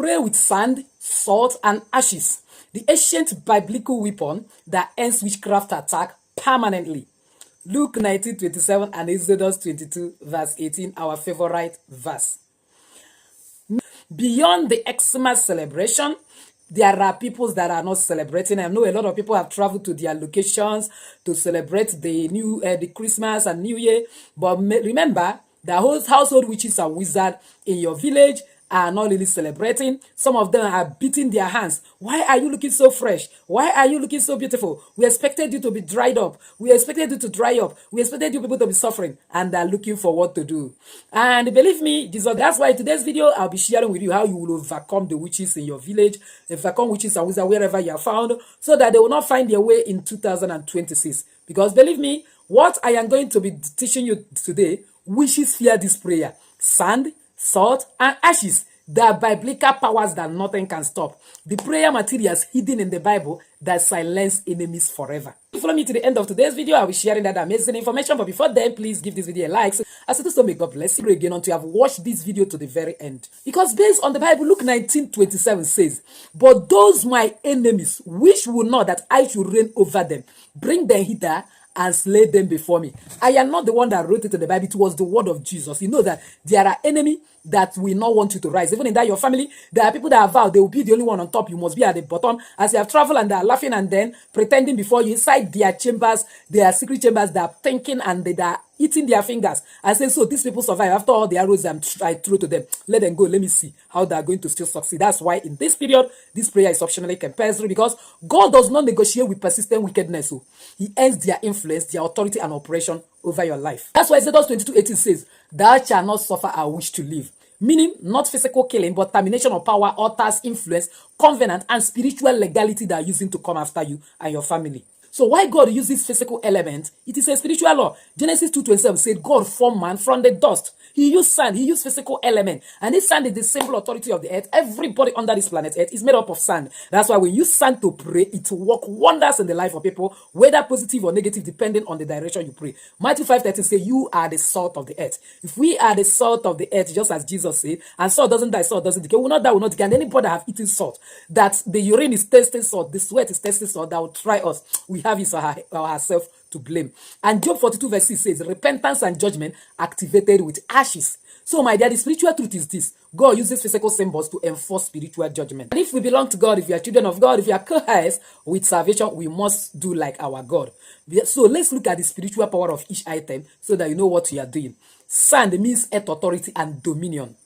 pray with sand, salt, and ashes, the ancient biblical weapon that ends witchcraft attack permanently. Luke 19:27 and Exodus 22 verse 18, our favorite verse. Beyond the Xmas celebration, there are peoples that are not celebrating. I know a lot of people have traveled to their locations to celebrate the Christmas and New Year. But remember, the whole household witches and wizards in your village are not really celebrating. Some of them are beating their hands. Why are you looking so fresh? Why are you looking so beautiful? We expected you to be dried up. We expected you to dry up. We expected you people to be suffering. And they're looking for what to do. And believe me, that's why today's video, I'll be sharing with you how you will overcome the witches in your village, overcome witches and wizards wherever you are found, so that they will not find their way in 2026. Because believe me, what I am going to be teaching you today, witches fear this prayer. Sand, salt, and ashes. They are biblical powers that nothing can stop. The prayer materials hidden in the Bible that silence enemies forever. Follow me to the end of today's video. I'll be sharing that amazing information. But before then, please give this video a like. As it is so, may God bless you again until you have watched this video to the very end. Because based on the Bible, Luke 19:27 says, "But those my enemies, which will not that I should reign over them, bring them hither and slay them before me." I am not the one that wrote it in the Bible. It was the word of Jesus. You know that there are enemies that will not want you to rise. Even in that your family, there are people that have vowed they will be the only one on top. You must be at the bottom. As you have traveled and they are laughing and then pretending before you inside their chambers, their secret chambers, they are thinking and they are eating their fingers and saying, so these people survive after all the arrows I threw to them. Let them go. Let me see how they are going to still succeed. That's why in this period, this prayer is optionally compulsory, because God does not negotiate with persistent wickedness. So he ends their influence, their authority and operation over your life. That's why Exodus 22:18 says, "Thou shalt not suffer a witch to live." Meaning not physical killing, but termination of power, altars, influence, covenant, and spiritual legality that are using to come after you and your family. So why God uses physical element? It is a spiritual law. Genesis 2:27 said God formed man from the dust. He used sand. He used physical element. And this sand is the symbol authority of the earth. Everybody under this planet earth is made up of sand. That's why when you use sand to pray, it will work wonders in the life of people, whether positive or negative, depending on the direction you pray. Matthew 5:13 says, "You are the salt of the earth." If we are the salt of the earth, just as Jesus said, and salt doesn't die, salt doesn't decay, will not die, will not decay. And anybody that have eaten salt, that the urine is tasting salt, the sweat is tasting salt, that will try us, we have his or herself to blame. And Job 42:6 says, "Repentance and judgment activated with ashes." So my dear, the spiritual truth is this: God uses physical symbols to enforce spiritual judgment. And if we belong to God, if you are children of God, if you are co-heirs with salvation, we must do like our God. So let's look at the spiritual power of each item so that you know what you are doing. Sand means earth authority and dominion.